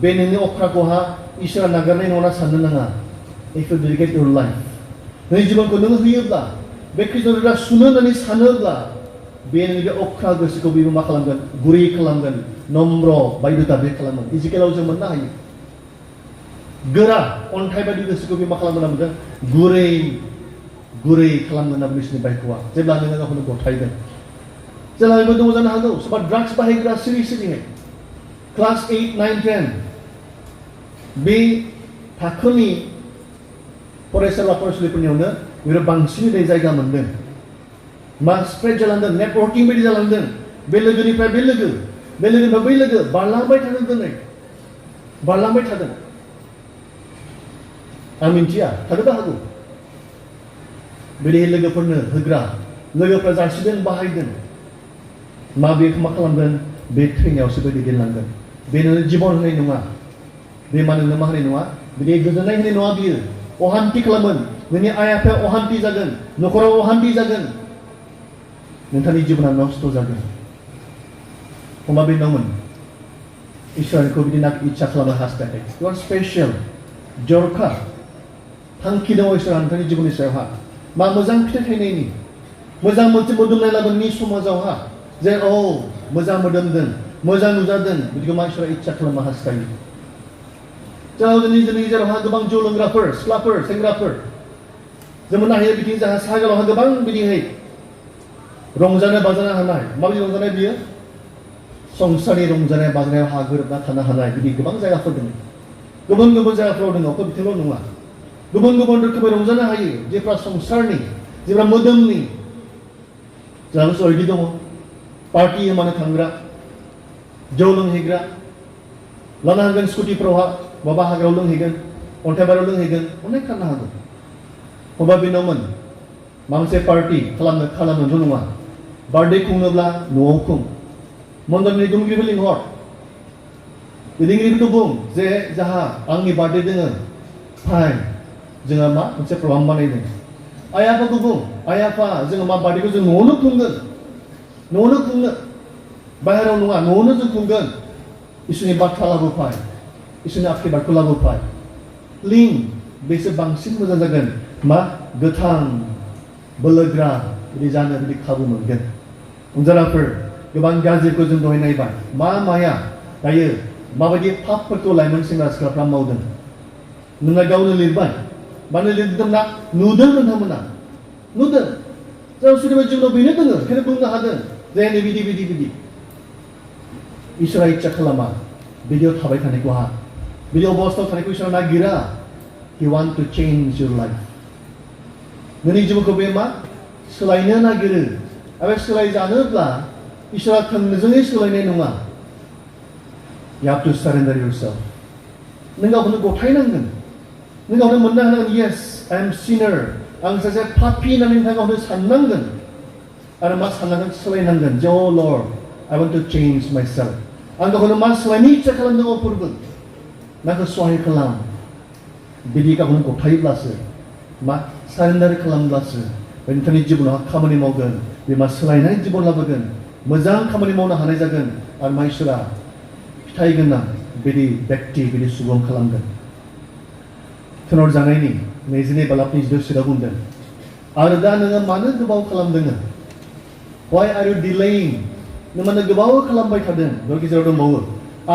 Speaker 1: बे नोंनि अख्राखौहा इसोरा नागारनाय नङा साननो नाङा if you dedicate your life नोंनि जिबनखौ नों होयोब्ला बे ख्रिस्ट'नि रोदा सुनो होननानै सानोब्ला बे नोंनि बे अख्रा गोसोखौ बेबो मा खालामगोन गुरै खालामगोन नम्र बायद'ता बे खालामगोन इजिकेलाव जों मोननो हायो गोरा अन्थाइ बायदि गोसोखौ बे मा खालामगोन होनना बुंदों गुरै खालामगोन होनना बिसोरनि बाइकआ जेब्ला नोङो गावखौनो गथायगोन जेब्ला बेबो दङ जानो हागौ सोरबा ड्राग्स बाहायग्रा सिरिहाय क्लास 8, 9, 10 बे थाखोनि फरायसाला फरायसुलिफोरनियावनो बिसोरो बांसिनै जायगा मोनदों मा स्प्रेड जालांदों नेटवर्किं बायदि जालांदों बे लोगोनिफ्राय बे लोगो बे लोगोनिफ्राय बै लोगो बारलांबाय थादों दिनै बारलांबाय थादों आं मिन्थिया थानोबो हागौ बिदि लोगोफोरनो होग्रा लोगोफ्रा जासिदों बाहायदों मा बेखौ मा खालामगोन बे थैनायावसो बे दैदेनलांगोन बे नोंनो जिबन होनाय नङा बे मा नोंनो मा होनाय नङा बिदि गोजोननाय होनाय नङा बियो अहान्ति खालामोन नोंनि आइ आफाया अहान्ति जागोन न'खराव अहान्ति जागोन नोंथांनि जिबना नस्थ' जागोन अमा बे नंमोन इसोरखौ बिदि इच्छा खालामनो हास्थायाखै इउ आर स्पेसियेल जरखा थांखि दङ इसोरा नोंथांनि जिबननि सायावहा मा मोजां फिथाइ थायनायनि मोजां मोनसे मोदोमनाय लाबोननि समाजावहा जे मोजां मोदोमदों मोजां नुजादों बिदिखौ मा इसोरा इच्छा खालामनो हास्थायो जोंनि गेजेरावहा गोबां जौ लोंग्राफोर सिख्लाफोर सेंग्राफोर जों मोननो हायो बिदि जोंहा साहागालावहा गोबां बिदिहाय रंजानो बाजानो हानाय माबायदि रंजानाय बियो संसारनि रंजानाय बाजानायाव हा गोरोबना थानो हानाय बिदि गोबां जायगाफोर दङ गुबुन गुबुन जायगाफोराव दङ अखौ बिथिंल' नङा गुबुन गुबुन रोखोमै रंजानो हायो जेफ्रा संसारनि जेफ्रा मोदोमनि जोंहाबो सयदि दङ पार्टि होमानो थांग्रा जौ लोंहैग्रा लानो हागोन स्कुटिफ्रावहा बबा हाग्रायाव लोंहैगोन अन्थाइबारियाव लोंहैगोन अनेक खालामनो हागौ अबा बेनावमोन माबा मोनसे पार्टि खालामनोथ' नङा बार्थडे खुंनोब्ला न'आव खुं मन्दिरनि दुमगिरिफोर लिंहर दैदेनगिरिफोरखौ बुं जे जाहा आंनि बार्थडे दोङो फाइन जोंहा मा मोनसे प्रग्राम बानायदों आइ आफाखौ बुं आइ आफा जोङो मा बार्थडेखौ जों न'आवनो खुंगोन न'आवनो खुंनो बाहेरायाव नङा न'आवनो जों खुंगोन इसोरनि बाथ्रा लाबोफाय इसोरनि आखिरबादखौ लाबोफाय लिं बेसो बांसिन मोजां जागोन मा गोथां बोलोग्रा बिदि जानो बिदि खाबु मोनगोन अनजाराफोर गोबां गाज्रिखौ जों दहाय नायबाय माया दायो माबायदि पापफोरखौ लाइमोन सेंग्रा सिख्लाफ्रा मावदों नोंहा गावनो लिरबाय मानो लिरदोंना नुदों नोंथांमोना नुदों जों सोरनिबा जिउनाव बेनो दोङो बेखायनो बुंनो हादों जे नै बिदि इसोरा इच्छा खालामा बिदियाव थाबाय थानायखौ बिदि अबस्थायाव थानायखौ इसोरा नागिरा He want to change your life नोंनि जिउखौ बे मा सोलायनो नागिरो आरो सोलायजानोब्ला इसोरा थोंजोङै सोलायनाय नङा You have to surrender yourself नों गावखौनो गथायनांगोन नों गावनो मोननो हानांगोन Yes, I am sinner आं सासे पापि होननानै नोंथाङा गावनो साननांगोन आरो मा साननांगोन सोलायनांगोन जे Oh Lord, I want to change myself आं गावखौनो मा सोलायनो इच्छा खालामदों फोरबो नांखौ सहाय खालाम बिदि गावखौनो गथायोब्लासो मा सारेन्डार खालामब्लासो नोंथांनि जिबनाव खामानि मावगोन बे मा सोलायनाय जिबन लाबोगोन मोजां खामानि मावनो हानाय जागोन आरो मा इसोरा फिथाइ गोनां बिदि बेक्ति बिदि सुबुं खालामगोन थोनर जानायनि 22 बालाबनि 12 बुंदों आरो दा नोङो मानो गोबाव खालामदों Why are you delaying नों मानो गोबाव खालामबाय थादों बेनि गेजेराव दंबावो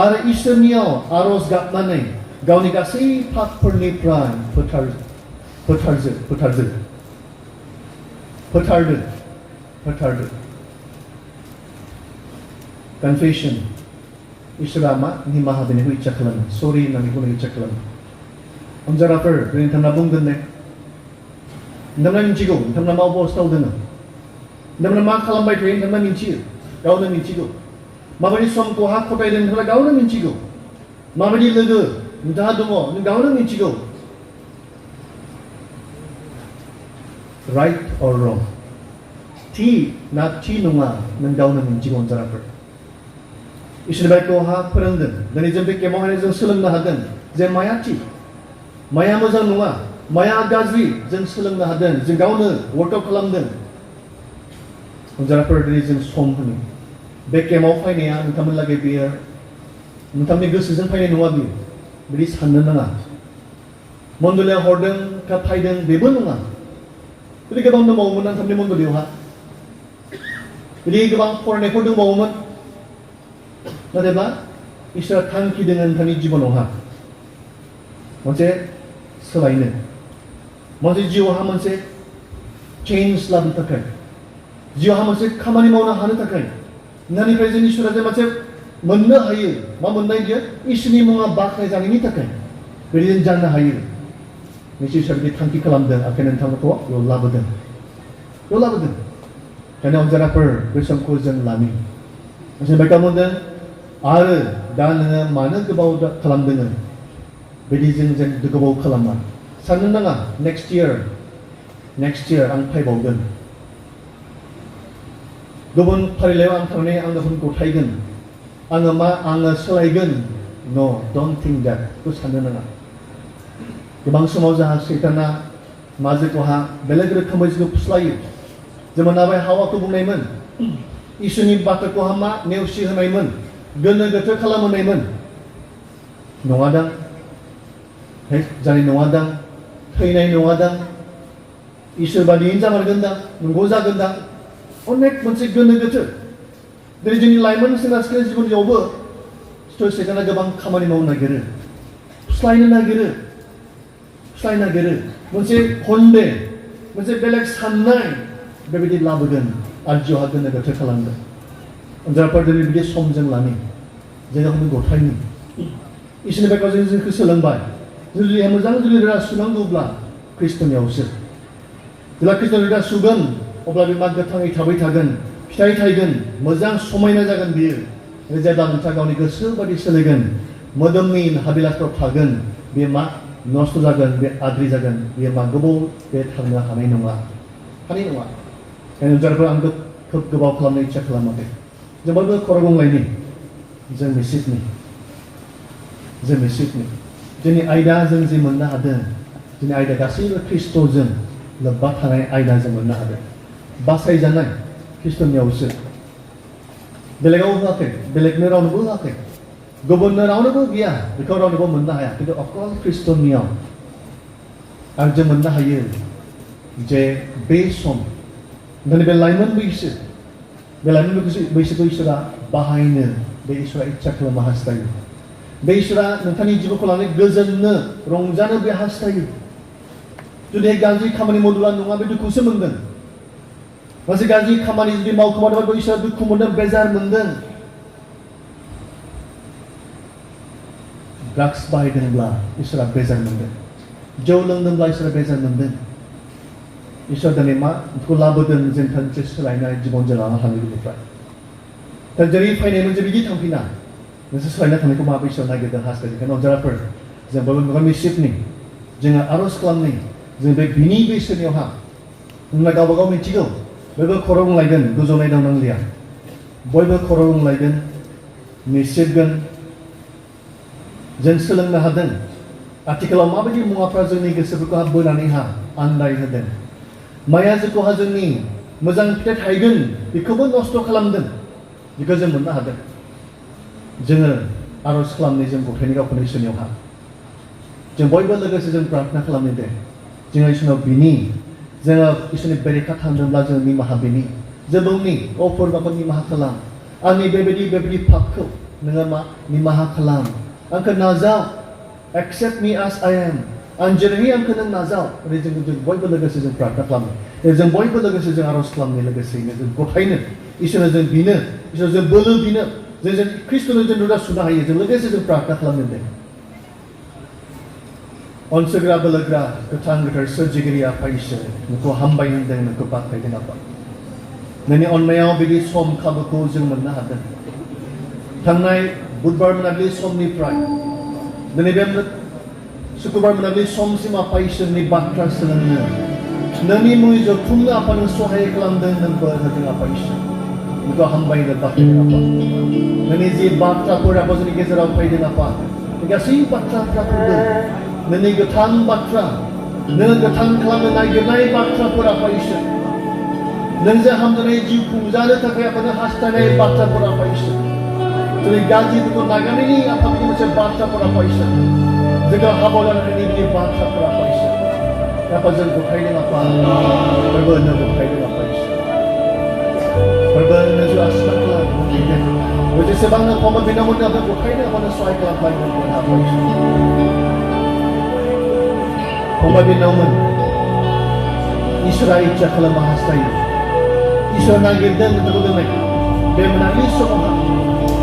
Speaker 1: आरो इसोरनियाव आरज गाबनानै गावनि गासै पापफोरनिफ्राय फोथारदो कनफेसन इसोरा मा निमाहा होनायखौ इच्छा खालामो सरि होननानै बुंनो इच्छा खालामो अनजाराफोर नोंथांमोना बुंगोन ने नोंथांमोना मिथिगौ नोंथांमोना मा अबस्थायाव दङ नोंथांमोना मा खालामबाय थायो नोंथांमोना मिथियो गावनो मिथिगौ माबायदि समखौ खथायदों नोंथांमोना गावनो मिथिगौ माबायदि लोगो नोंथाङा दङ नों गावनो मिथिगौ राइट अर रं थि ना थि नङा नों गावनो मिथिगौ अनजाराफोर इसोरनि बाइखौ फोरोंदों दिनै जों बे केम्पआवहाय जों सोलोंनो हादों जे माया थि माया मोजां नङा माया गाज्रि जों सोलोंनो हादों जों गावनो वर्कआउट खालामदों अनजाराफोर दिनै जों सम होनो बे केम्पआव फैनाया नोंथांमोन लागै बेयो नोंथांनि गोसोजों फैनाय नङा बियो बिदि साननो नाङा मण्डलिया हरदों फैदों बेबो नङा बिदि गोबां दंबावोमोन नोंथांनि मण्डलियावहा बिदि गोबां फरायनायफोर दंबावोमोन नाथायब्ला इसोरा थांखि दङ नोंथांनि जिबनावहा मोनसे सोलायनो मोनसे जिउआवहा मोनसे चेन्ज लाबोनो थाखाय जिउआवहा मोनसे खामानि मावनो हानो थाखाय नोंनिफ्राय जों इसोरा जे मोनसे मोननो हायो मा मोननाय बियो इसोरनि मुङा बाख्नायजानायनि थाखाय बिदि जों जानो हायो निश्चय इसोरा बिदि थांखि खालामदों ओंखायनो नोंथांमोनखौ बेयाव लाबोदों ओंखायनो अनजाराफोर बे समखौ जों लानि जों बेखौ मोनदों आरो दा नोङो मानो गोबाव खालामदों बिदि जों गोबाव खालामा साननो नाङा नेक्स्ट इयार आं फैबावगोन गुबुन फारिलाइयाव आं थांनानै आं गुबुनखौ गथायगोन आङो सोलायगोन नो डोन्ट थिंक दैट बेखौ साननो नाङा गोबां समाव जोंहा सैताना मा जोंखौहा बेलेग रोखोमै जोंखौ फुस्लायो जों नाबाय हावाखौ बुंनायमोन इसोरनि बाथ्राखौहा मा नेवसि होनायमोन गोनो गोथो खालामहोनायमोन नङादां जानाय नङादां थैनाय नङादां इसोर बादियैनो जामारगोनदां नंगौ जागोनदां अनेक मोनसे गोनो गोथो दिनै जोंनि लाइमोन सेंग्रा सिख्ला जिबनयावबो सैताना गोबां खामानि मावनो नागिरो फुस्लायनो नागिरो मोनसे खन्दे मोनसे बेलेग साननाय बेबायदि लाबोगोन आरो जिउहा गोनो गोथो खालामगोन जायफोर दिनै बिदि समजों लानि जोंखौ गथायनि इसोरनि बेखौ जोंखौ सोलोंबाय जुदि मोजां जुदि रोदा सुनांगौब्ला ख्रिस्ट'नियावसो जेब्ला ख्रिस्ट'नि रोदा सुगोन अब्ला बे मा गोथाङै थाबाय थागोन फिथाइ थायगोन मोजां समायना जागोन बियो जेब्ला नोंथाङा गावनि गोसो बादि सोलिगोन मोदोमनि हाबिलासफ्राव थागोन बे मा नस्थ' जागोन बे आद्रि जागोन बेयो मा गोबाव बे थांनो हानाय नङा ओंखायनो जायफोर आं खोब गोबाव खालामनो इच्ছা खालामाखै जों बयबो खर' गंलायनि जों मिसिकनि जोंनि आयदा जों जे मोननो हादों जोंनि आयदा गासैबो ख्रिस्ट'जों लोब्बा थानाय आयदा जों मोननो हादों बासायजानाय ख्रिस्ट'नियावसो बेलेगाव होआखै बेलेगनो रावनोबो होआखै गुबुननो रावनोबो गैया बेखौ रावनोबो मोननो हाया खिन्थु अकल ख्रिस्ट'नियाव आरो जों मोननो हायो जे बे सम बे लाइमोन बैसोखौ इसोरा बाहायनो बे इसोरा इच्ছা खालामनो हास्थायो बे इसोरा नोंथांनि जिउखौ लानानै गोजोननो रंजानो बे हास्थायो जुदि गाज्रि खामानि मावोब्ला नङा बे दुखुसो मोनगोन मोनसे गाज्रि खामानि जुदि मावखोमादोंबा इसोरा दुखु मोनदों बेजार मोनदों ड्राग्स बाहायदोंब्ला इसोरा बेजार मोनदों जौ लोंदोंब्ला इसोरा बेजार मोनदों इसोर दिनै मा बेखौ लाबोदों जों मोनसे सोलायनाय जिबनजों लाना थांनो बिनिफ्राय दा जेरै फैनाय मोनसे बिदि थांफिना मोनसे सोलायना थांनायखौ माबोरै इसोर नागिरदों हास्थायदों ओंखायनो अनजाराफोर जों बयबो गावनि सिफनि जोङो आर'ज खालामनि जों बे बिनि बैसोनियावहा होनब्ला गावबा गाव मिथिगौ बयबो खर' बुंलायगोन गोजौनाय दं नांलिया बयबो खर' बुंलायगोन मिसिबगोन जों सोलोंनो हादों आथिखालाव माबायदि मुवाफ्रा जोंनि गोसोफोरखौ बोनानैहा आन्दाय होदों माया जोंखौहा जोंनि मोजां फिथाइ थायगोन बेखौबो नस्थ' खालामदों बेखौ जों मोननो हादों जोङो आर'ज खालामनाय जों गथायनि गावखौनो इसोरनियावहा जों बयबो लोगोसे जों प्रार्थना खालामनो दे जोङो इसोरनाव बिनि जोङो इसोरनि बेरेखा थांदोंब्ला जों निमाहा बिनि जोंनि अफोरबाखौ निमाहा खालाम आंनि बेबायदि पापखौ नोङो मा निमाहा खालाम आंखौ नाजाव except me as I am आं जेरैहाय आंखौ नों नाजाव ओरै जों बयबो लोगोसे जों प्रार्थना खालामो जों बयबो लोगोसे जों आर'ज खालामनो लोगोसेयैनो जों गथायनो इसोरनो जों बिनो इसोर जों बोलो बिनो जों ख्रिस्ट'नो जों रोदा सुनो हायो जों लोगोसे जों प्रार्थना खालामनो दे अनसोग्रा बोलोग्रा गोथां गोथार सोरजिगिरि आफा इसोर नोंखौ हामबाय होनदों नोंखौ बाख्नायदों आफा नोंनि अननायाव बिदि सम खाबुखौ जों मोननो हादों थांनाय बुधबार मोनाबिलि समनिफ्राय दिनै बे शुक्रबार मोनाबिलि समसिम आफा इसोरनि बाथ्रा सोलोंनो नोंनि मुङै जथुमनो आफा नों सहाय खालामदों नों बोर होदों आफा इसोर नोंखौ हामबायनो बाख्नायदों आफा नोंनि जि बाथ्राफोर आफा जोंनि गेजेराव फैदों आफा गासै बाथ्राफोरखौ नोंनि गोथां बाथ्रा नों गोथां खालामनो नागिरनाय बाथ्राफोर आफा इसोर नोंजों हामजानाय जिउ खुंजानो थाखाय आफानो हास्थायनाय बाथ्राफोर आफा इसोर जोंनि गाज्रिफोरखौ नागारनायनि आफा बिदि मोनसे बाथ्राफोर आफा इसोर जोंखौ हाबा लानायनि बिदि बाथ्राफोर आफा इसोर आफा जों गथायदों आफा बयबो नों गथायदों आफा इसोर Berbalik dan asmaklah mungkin. Wajib sebangna poma binamun dapat bukaina pada soal kelapan dan apa itu. Poma binamun Israel cakala mahastai. Israel nagirdan betul mereka. Bemenangis semua.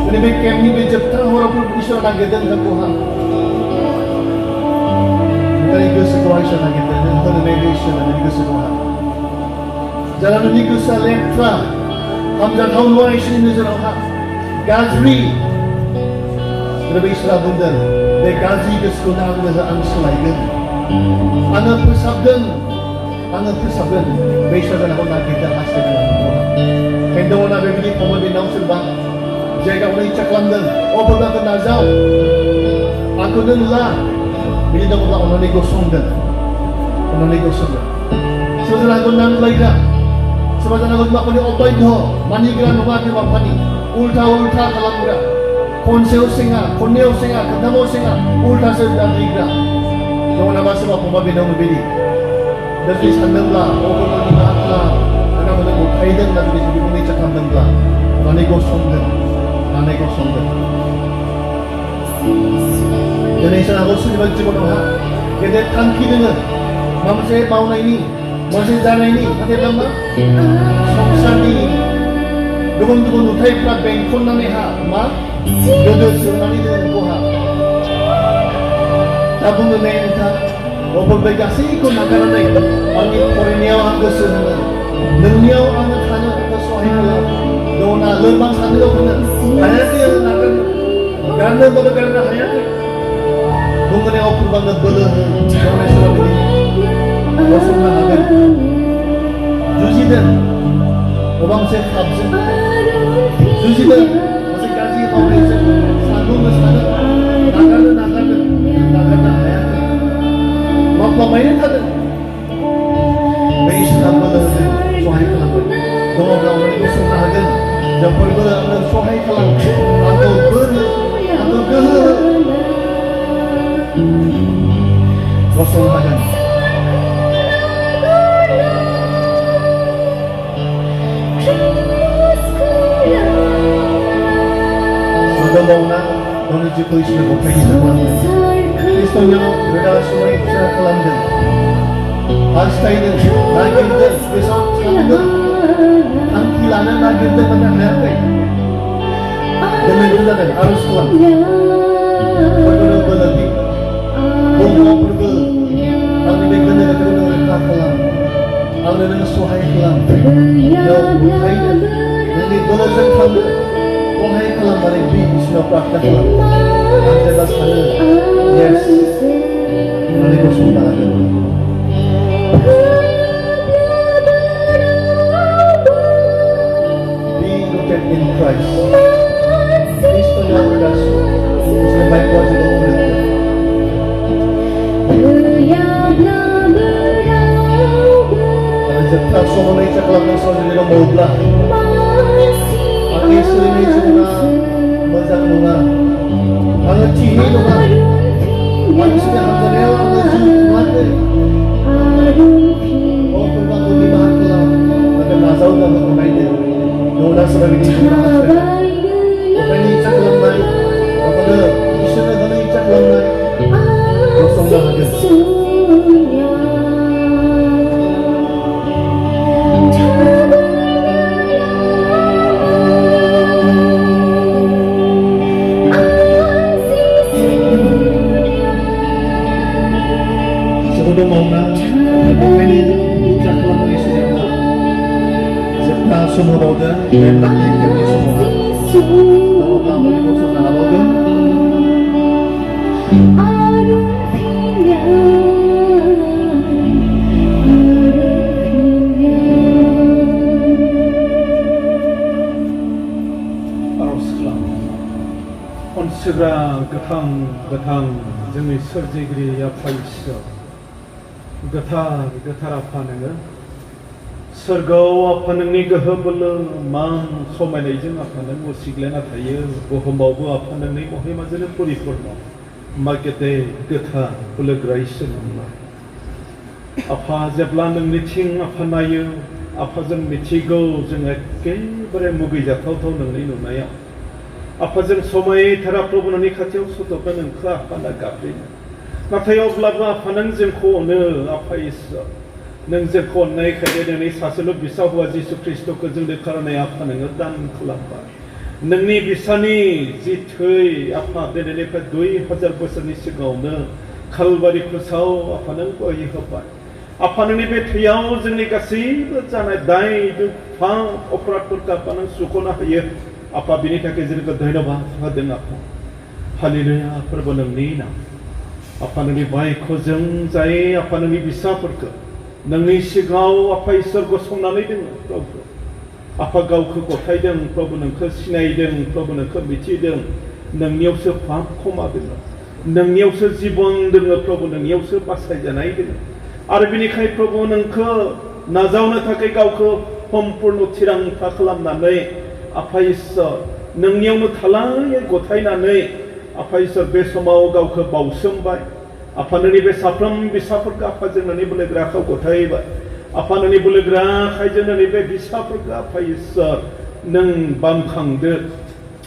Speaker 1: Ini bekem ni bejaptan orang pun Israel nagirdan kepuhan. Dari kesekolah Israel nagirdan dan terlebih Israel dari kesekolah. Jalan ini kesalektra. Hamzah tahun luar Israel ini zerah. Gazri. Terlebih Israel bundan. De Gazri kesekolah angza angselaigan. Anak persabdan. Anak persabdan. Besar dan aku nagirdan asli dalam kepuhan. Hendak nak beri pemain naung serbang. Jaga orang cak London. Oh berbang nazau. Aku dan lah. Bila dah orang ni gosong dan. Orang ni gosong dan. Sebenarnya aku nak lagi. Sebenarnya aku nak beli obat itu. Mani kira nombor dia mani. Ulta kalam kira. Konseo singa, koneo singa, kedamo singa. Ulta sedang kira. Jangan nama sebab pemain naung beri. Dari sana lah. Oh berbang lah. Anak muda kaidan dan di bumi cakap dengla, nane gosong dan. Jadi saya harus sebab cuma orang, kita tangki dengan, masih mau ini, masih jalan ini, ada lama, songsan ini, dukun utai pula bengkon nane ha, ma, jodoh sunani dengan koha, tabung dengan ta, opor begasi ikut nakaran naik, angin koreniau anggus sunani. Nengniau amat hana kesuailah, dona lembang sana benar. Hanya dia nakkan, karena berkarena hanya dia. Mungkin yang aku banget bela, dona sudah beli, kosonglah agar. Juzi dan, orang saya kabzen. Juzi dan, masih gaji kabzen. Sanggup mesra, nakkan hanya dia. Mampu main tak? Baik sudah bela. Sohai kalam, dua orang ini sunahagan, jempol berangan sohai kalam, atau gel, kosong hagan. Sudah mau nak, kami jumpa istilah bukan semua. Kristonya berada semua istilah kalam dan. Alstaidan, nagirdan, besok sangat angkilanan nagirdan pada hari. Dengan juga dan arus kelam. Berbeda lagi, bunga berbeda. Kami bekerja dengan mereka kelam. Kami dengan suhai kelam. Jauh buhaidan, jadi belasan kami. Suhai kelam balik di sudah praktek kelam. Anda dasar, yes. Kami kosong lagi. In Christ, Kristo yang berdasar, sampai kuasa dan murid. Kalau jepang semua ini cakap dengan saudara dalam maulah. Akhir ini cuma mazak nunga, angin cihi nunga, manusia hamzah lewat angin mati. Oh berbang di bahan kelam, maka nazau dan bermain. Nona sudah begini sudah ada. Bukan icak lembai, apabila Isyarat dengan icak lembai, kosonglah ada. Sebelum mau nak, bukan icak lembai sudah. Serta semua roda dan takdir kami semua. Kalau kamu kosong nak roda. Arus kelam. Segera getang जोंनि सोरजिगिरि आफा इसोर गोथार आफा नोङो सोरगोआव आफा नोंनि गोहो बोलो मान समायनायजों आफा नों उसिग्लायना थायो बुहुमावबो आफा नोंनि महिमाजों परिपुर्ण मा गेदेर गोथार बोलोगोरा इसोर नोंना आफा जेब्ला नोंनिथिं आफा नायो
Speaker 2: आफाजों मिथिगौ जों एखेबारे मुगैजाथावथाव नोंनि नुनायाव आफाजों समायथारा प्रभु नोंनि खाथियाव सदबना नोंखौ आफाना गाबज्रिनो नाथाय अब्लाबो आफा नों जोंखौ अनो आफा इसोर नों जोंखौ अननायखायनो नोंनि सासेल' बिसा हौवा जिसु ख्रिस्ट'खौ जोंनो खारनाय आफा नोङो दान खालामबाय नोंनि बिसानि जि थै आफा दिनैनिफ्राय 2000 बोसोरनि सिगाङावनो खालबारि खुसाव आफा नों गय होबाय आफा नोंनि बे थैयाव जोंनि गासैबो जानाय दाय दुख पाप अपराधफोरखौ आफा नों सुख'नो हायो आफा बिनि थाखाय जोंखौ धन्यबाद होदों आफा हालेलुया फोरबो नोंनि नाम आफा नोंनि बायखौ जों जाय आफा नोंनि बिसाफोरखौ नोंनि सिगाङाव आफा इसोर गसंनानै दङ प्रभु आफा गावखौ गथायदों प्रभु नोंखौ सिनायदों प्रभु नोंखौ मिथिदों नोंनियावसो पाप क्षमा दङ नोंनियावसो जीवन दङ प्रभु नोंनियावसो बासायजानाय दङ आरो बिनिखाय प्रभु नोंखौ नाजावनो थाखाय गावखौ सम्पूर्ण थिरांथा खालामनानै आफा इसोर नोंनियावनो थालायै गथायनानै आफा इसोर बे समाव गावखौ बावसोमबाय आफा नोंनि बे साफ्रोम बिसाफोरखौ आफा जों नोंनि बोलोग्राखौ गथायबाय आफा नोंनि बोलोग्रा आखाइजों नोंनि बे बिसाफोरखौ आफा इसोर नों बामखांदो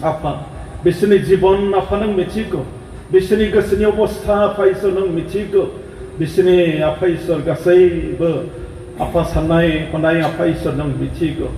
Speaker 2: आफा बिसोरनि जीवन आफा नों मिथिगौ बिसोरनि गोसोनि अबस्था आफा इसोर नों मिथिगौ बिसोरनि आफा इसोर गासैबो आफा साननाय हनाय आफा इसोर नों मिथिगौ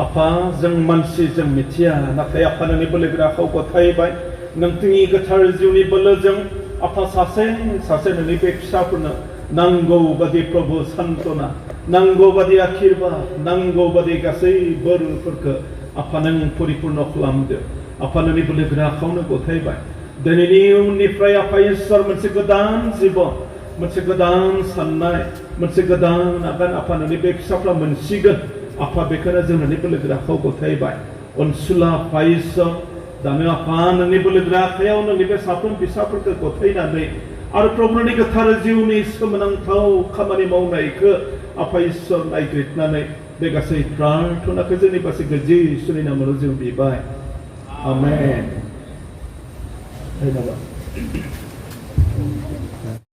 Speaker 2: आफा जों मानसि जों मिथिया नाथाय आफा नोंनि बोलोग्राखौ गथायबाय नोंथांनि गोथार जिउनि बोलोजों आफा सासे सासे नोंनि बे फिसाफोरनो नांगौ बादि प्रभु सान्त्वना नांगौ बादि आशीर्बाद नांगौ बादि गासै बोरफोरखौ आफा नों परिपूर्ण खालामदो आफा नोंनि बोलोग्राखौनो गथायबाय दिनैनि उननिफ्राय आफा इसोर मोनसे गोदान जीवन मोनसे गोदान साननाय मोनसे गोदान आगान आफा नोंनि बे फिसाफ्रा मोनसिगोन आफा बेखौनो जों नोंनि बोलोग्राखौ गथायबाय अनसुला आफा इसोर दानो आफा नोंनि बोलोग्रा आखायाव नोंनि बे साफ्रोम फिसाफोरखौ गथायनानै आरो प्रभुनि गोथार जिउनि सोमोनांथाव खामानि मावनायखौ आफा इसोर नायग्रिदनानै बे गासै प्रार्थनाखौ जोंनि गासै जिसुनि नामाव जों बिबाय आमेन धन्यबाद